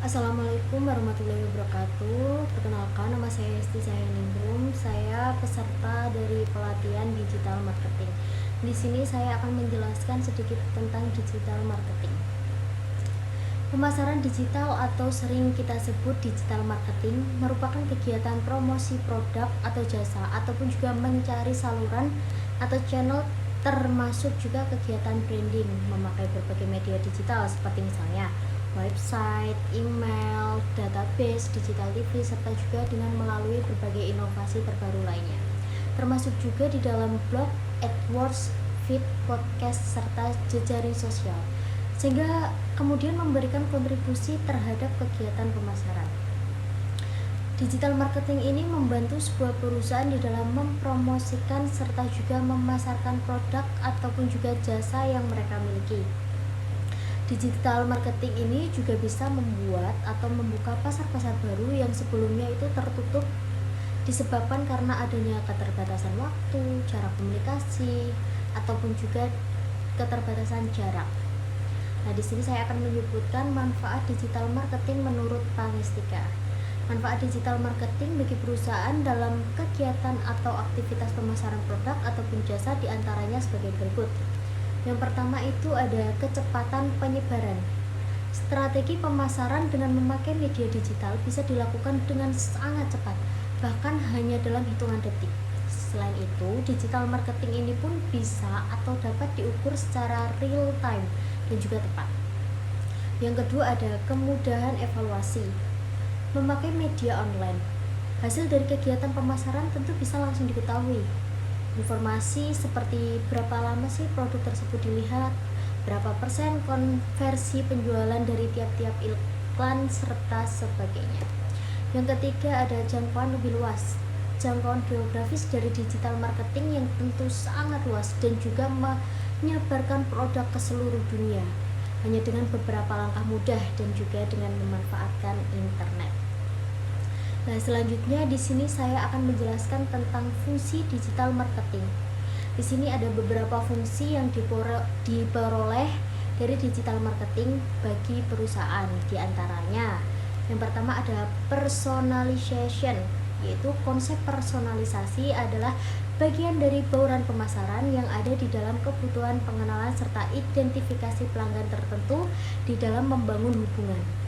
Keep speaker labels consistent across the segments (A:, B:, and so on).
A: Assalamualaikum warahmatullahi wabarakatuh. Perkenalkan, nama saya Hesti Cahyaningrum. Saya peserta dari pelatihan digital marketing. Di sini saya akan menjelaskan sedikit tentang digital marketing. Pemasaran digital atau sering kita sebut digital marketing merupakan kegiatan promosi produk atau jasa ataupun juga mencari saluran atau channel, termasuk juga kegiatan branding memakai berbagai media digital seperti misalnya website, email, database, digital TV, serta juga dengan melalui berbagai inovasi terbaru lainnya, termasuk juga di dalam blog, AdWords, feed, podcast, serta jejaring sosial, sehingga kemudian memberikan kontribusi terhadap kegiatan pemasaran. Digital marketing ini membantu sebuah perusahaan di dalam mempromosikan serta juga memasarkan produk ataupun juga jasa yang mereka miliki. Digital marketing ini juga bisa membuat atau membuka pasar-pasar baru yang sebelumnya itu tertutup disebabkan karena adanya keterbatasan waktu, cara komunikasi, ataupun juga keterbatasan jarak. Nah, di sini saya akan menyebutkan manfaat digital marketing menurut Pangestika. Manfaat digital marketing bagi perusahaan dalam kegiatan atau aktivitas pemasaran produk ataupun jasa diantaranya sebagai berikut. Yang pertama itu ada kecepatan penyebaran. Strategi pemasaran dengan memakai media digital bisa dilakukan dengan sangat cepat, bahkan hanya dalam hitungan detik. Selain itu, digital marketing ini pun bisa atau dapat diukur secara real time dan juga tepat. Yang kedua ada kemudahan evaluasi. Memakai media online, hasil dari kegiatan pemasaran tentu bisa langsung diketahui. Informasi seperti berapa lama sih produk tersebut dilihat, berapa persen konversi penjualan dari tiap-tiap iklan, serta sebagainya. Yang ketiga ada jangkauan lebih luas. Jangkauan geografis dari digital marketing yang tentu sangat luas dan juga menyebarkan produk ke seluruh dunia hanya dengan beberapa langkah mudah dan juga dengan memanfaatkan internet. Nah, selanjutnya di sini saya akan menjelaskan tentang fungsi digital marketing. Di sini ada beberapa fungsi yang diperoleh dari digital marketing bagi perusahaan. Di antaranya, yang pertama ada personalization, yaitu konsep personalisasi adalah bagian dari bauran pemasaran yang ada di dalam kebutuhan pengenalan serta identifikasi pelanggan tertentu di dalam membangun hubungan.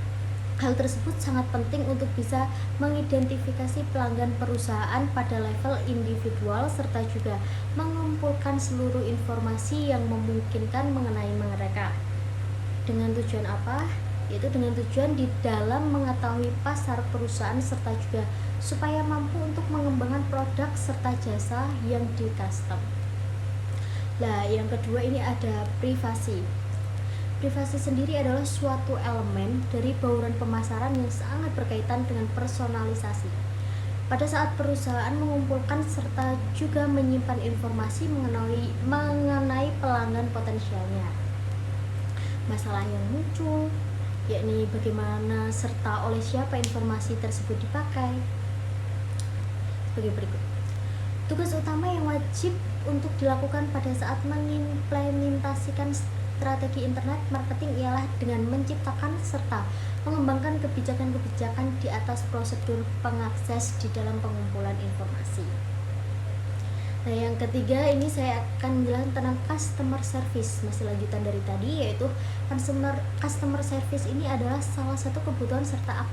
A: Hal tersebut sangat penting untuk bisa mengidentifikasi pelanggan perusahaan pada level individual serta juga mengumpulkan seluruh informasi yang memungkinkan mengenai mereka. Dengan tujuan apa? Yaitu dengan tujuan di dalam mengetahui pasar perusahaan serta juga supaya mampu untuk mengembangkan produk serta jasa yang di custom. Nah, yang kedua ini ada privasi. Privasi sendiri adalah suatu elemen dari bauran pemasaran yang sangat berkaitan dengan personalisasi. Pada saat perusahaan mengumpulkan serta juga menyimpan informasi mengenai pelanggan potensialnya. Masalah yang muncul, yakni bagaimana serta oleh siapa informasi tersebut dipakai. Sebagai berikut. Tugas utama yang wajib untuk dilakukan pada saat mengimplementasikan strategi internet marketing ialah dengan menciptakan serta mengembangkan kebijakan-kebijakan di atas prosedur pengakses di dalam pengumpulan informasi. Nah, yang ketiga ini saya akan menjelaskan tentang customer service, masih lanjutan dari tadi, yaitu customer service ini adalah salah satu kebutuhan serta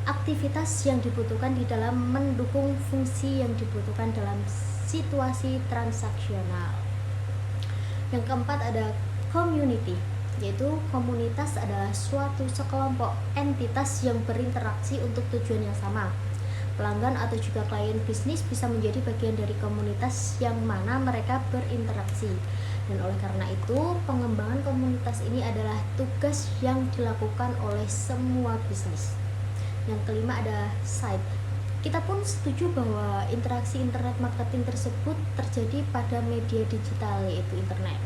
A: aktivitas yang dibutuhkan di dalam mendukung fungsi yang dibutuhkan dalam situasi transaksional. Yang keempat ada community, yaitu komunitas adalah suatu sekelompok entitas yang berinteraksi untuk tujuan yang sama. Pelanggan atau juga klien bisnis bisa menjadi bagian dari komunitas yang mana mereka berinteraksi. Dan oleh karena itu, pengembangan komunitas ini adalah tugas yang dilakukan oleh semua bisnis. Yang kelima ada site. Kita pun setuju bahwa interaksi internet marketing tersebut terjadi pada media digital, yaitu internet.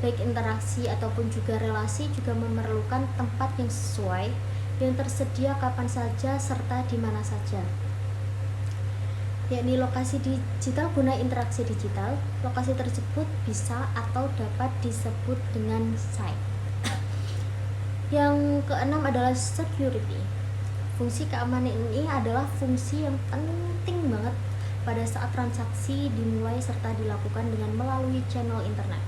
A: Baik interaksi ataupun juga relasi juga memerlukan tempat yang sesuai, yang tersedia kapan saja serta di mana saja, yakni lokasi digital guna interaksi digital. Lokasi tersebut bisa atau dapat disebut dengan site. Yang keenam adalah security. Fungsi keamanan ini adalah fungsi yang penting banget pada saat transaksi dimulai serta dilakukan dengan melalui channel internet.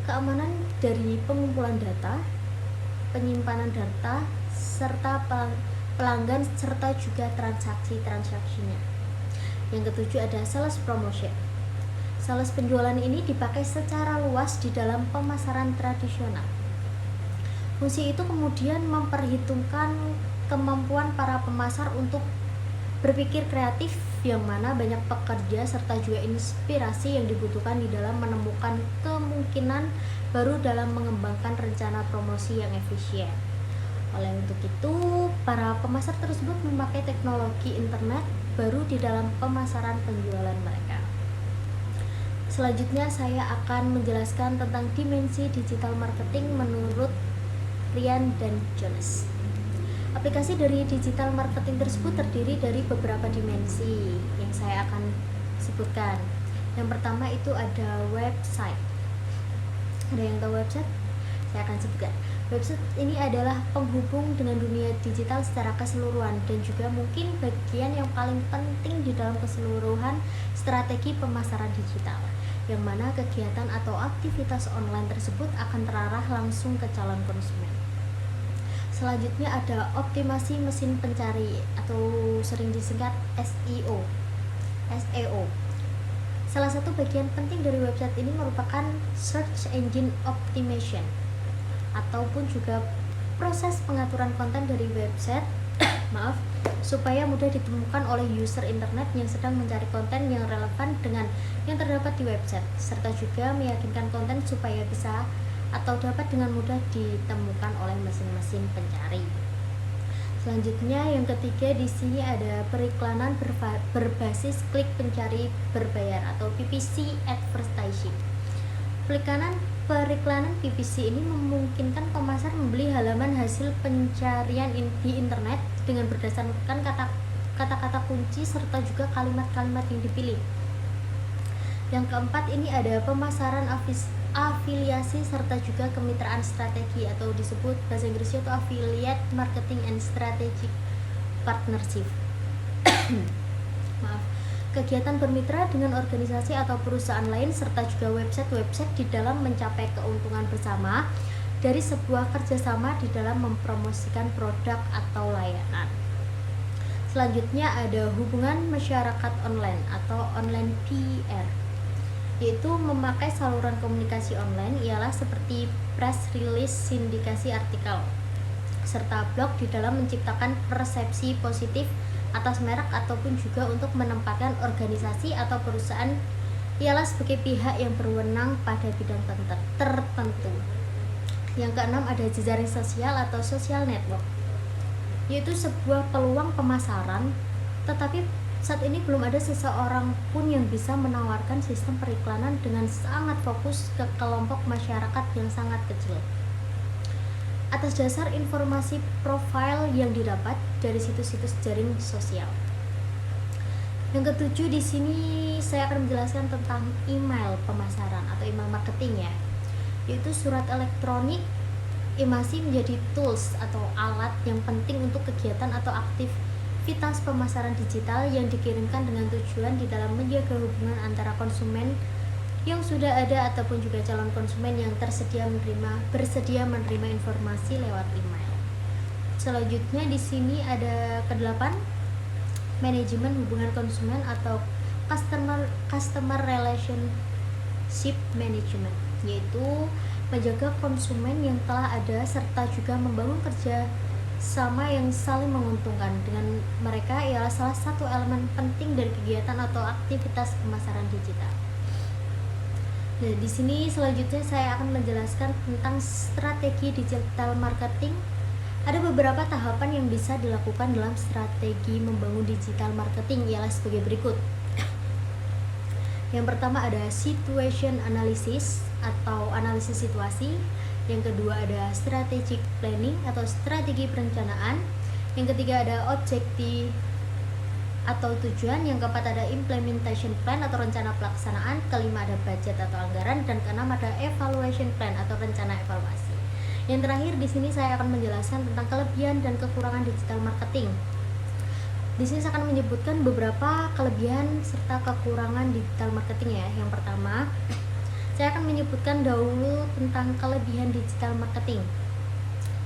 A: Keamanan dari pengumpulan data, penyimpanan data, serta pelanggan serta juga transaksinya. Yang ketujuh ada sales promotion. Sales penjualan ini dipakai secara luas di dalam pemasaran tradisional. Fungsi itu kemudian memperhitungkan kemampuan para pemasar untuk berpikir kreatif, yang mana banyak pekerja serta juga inspirasi yang dibutuhkan di dalam menemukan kemungkinan baru dalam mengembangkan rencana promosi yang efisien. Oleh untuk itu, para pemasar tersebut memakai teknologi internet baru di dalam pemasaran penjualan mereka. Selanjutnya saya akan menjelaskan tentang dimensi digital marketing menurut Ryan dan Jones. Aplikasi dari digital marketing tersebut terdiri dari beberapa dimensi yang saya akan sebutkan. Yang pertama itu ada website. Ada yang tahu website? Saya akan sebutkan. Website ini adalah penghubung dengan dunia digital secara keseluruhan dan juga mungkin bagian yang paling penting di dalam keseluruhan strategi pemasaran digital, yang mana kegiatan atau aktivitas online tersebut akan terarah langsung ke calon konsumen. Selanjutnya ada optimasi mesin pencari atau sering disingkat SEO. Salah satu bagian penting dari website ini merupakan search engine optimization ataupun juga proses pengaturan konten dari website supaya mudah ditemukan oleh user internet yang sedang mencari konten yang relevan dengan yang terdapat di website, serta juga meyakinkan konten supaya bisa atau dapat dengan mudah ditemukan oleh mesin-mesin pencari. Selanjutnya yang ketiga di sini ada periklanan berbasis klik pencari berbayar atau PPC advertising. Periklanan PPC ini memungkinkan pemasar membeli halaman hasil pencarian di internet dengan berdasarkan kata-kata kunci serta juga kalimat-kalimat yang dipilih. Yang keempat ini ada pemasaran afiliasi serta juga kemitraan strategi atau disebut bahasa Inggrisnya itu affiliate marketing and strategic partnership. Kegiatan bermitra dengan organisasi atau perusahaan lain serta juga website di dalam mencapai keuntungan bersama dari sebuah kerjasama di dalam mempromosikan produk atau layanan. Selanjutnya ada hubungan masyarakat online atau online PR, yaitu memakai saluran komunikasi online ialah seperti press release, sindikasi artikel, serta blog di dalam menciptakan persepsi positif atas merek ataupun juga untuk menempatkan organisasi atau perusahaan ialah sebagai pihak yang berwenang pada bidang tertentu. Yang keenam ada jejaring sosial atau social network, yaitu sebuah peluang pemasaran, tetapi saat ini belum ada seseorang pun yang bisa menawarkan sistem periklanan dengan sangat fokus ke kelompok masyarakat yang sangat kecil atas dasar informasi profil yang didapat dari situs-situs jaring sosial. Yang ketujuh di sini saya akan menjelaskan tentang email pemasaran atau email marketing ya, yaitu surat elektronik masih menjadi tools atau alat yang penting untuk kegiatan atau aktivitas pemasaran digital yang dikirimkan dengan tujuan di dalam menjaga hubungan antara konsumen yang sudah ada ataupun juga calon konsumen yang bersedia menerima informasi lewat email. Selanjutnya di sini ada kedelapan, manajemen hubungan konsumen atau customer relationship management, yaitu menjaga konsumen yang telah ada serta juga membangun kerja sama yang saling menguntungkan dengan mereka ialah salah satu elemen penting dari kegiatan atau aktivitas pemasaran digital. Nah, di sini selanjutnya saya akan menjelaskan tentang strategi digital marketing. Ada beberapa tahapan yang bisa dilakukan dalam strategi membangun digital marketing ialah sebagai berikut. Yang pertama ada situation analysis atau analisis situasi. Yang kedua ada strategic planning atau strategi perencanaan. Yang ketiga ada objektif atau tujuan. Yang keempat ada implementation plan atau rencana pelaksanaan. Kelima ada budget atau anggaran. Dan keenam ada evaluation plan atau rencana evaluasi. Yang terakhir di sini saya akan menjelaskan tentang kelebihan dan kekurangan digital marketing. Di sini saya akan menyebutkan beberapa kelebihan serta kekurangan digital marketing ya. Yang pertama, saya akan menyebutkan dahulu tentang kelebihan digital marketing.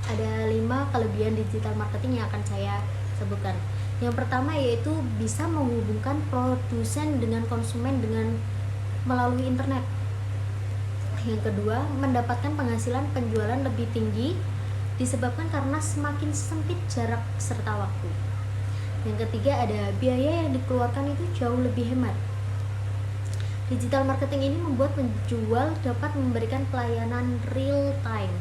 A: Ada 5 kelebihan digital marketing yang akan saya sebutkan. Yang pertama yaitu bisa menghubungkan produsen dengan konsumen melalui internet. Yang kedua, mendapatkan penghasilan penjualan lebih tinggi disebabkan karena semakin sempit jarak serta waktu. Yang ketiga, ada biaya yang dikeluarkan itu jauh lebih hemat. Digital marketing ini membuat penjual dapat memberikan pelayanan real time.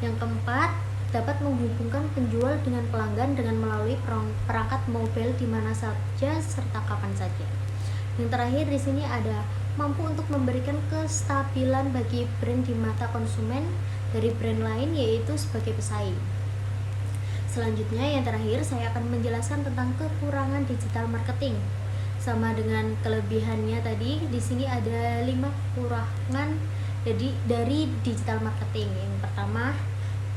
A: Yang keempat, dapat menghubungkan penjual dengan pelanggan dengan melalui perangkat mobile di mana saja serta kapan saja. Yang terakhir di sini ada mampu untuk memberikan kestabilan bagi brand di mata konsumen dari brand lain yaitu sebagai pesaing. Selanjutnya yang terakhir saya akan menjelaskan tentang kekurangan digital marketing. Sama dengan kelebihannya tadi, di sini ada 5 kekurangan dari digital marketing. Yang pertama,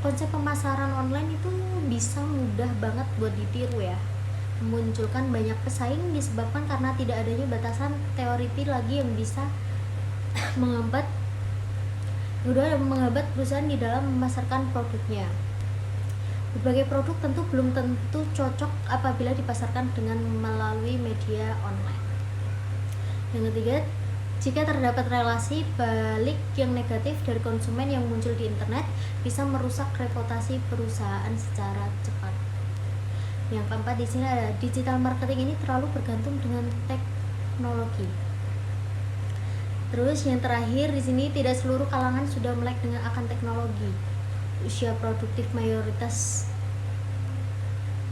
A: konsep pemasaran online itu bisa mudah banget buat ditiru ya. Memunculkan banyak pesaing disebabkan karena tidak adanya batasan teoritis lagi yang bisa menghambat perusahaan di dalam memasarkan produknya. Berbagai produk belum tentu cocok apabila dipasarkan dengan melalui media online. Yang ketiga, jika terdapat relasi balik yang negatif dari konsumen yang muncul di internet, bisa merusak reputasi perusahaan secara cepat. Yang keempat di sini ada digital marketing ini terlalu bergantung dengan teknologi. Terus yang terakhir di sini tidak seluruh kalangan sudah melek dengan akan teknologi. Usia produktif mayoritas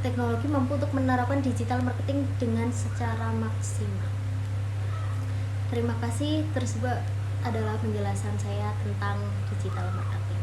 A: teknologi mampu untuk menerapkan digital marketing dengan secara maksimal. Terima kasih, tersebut adalah penjelasan saya tentang digital marketing.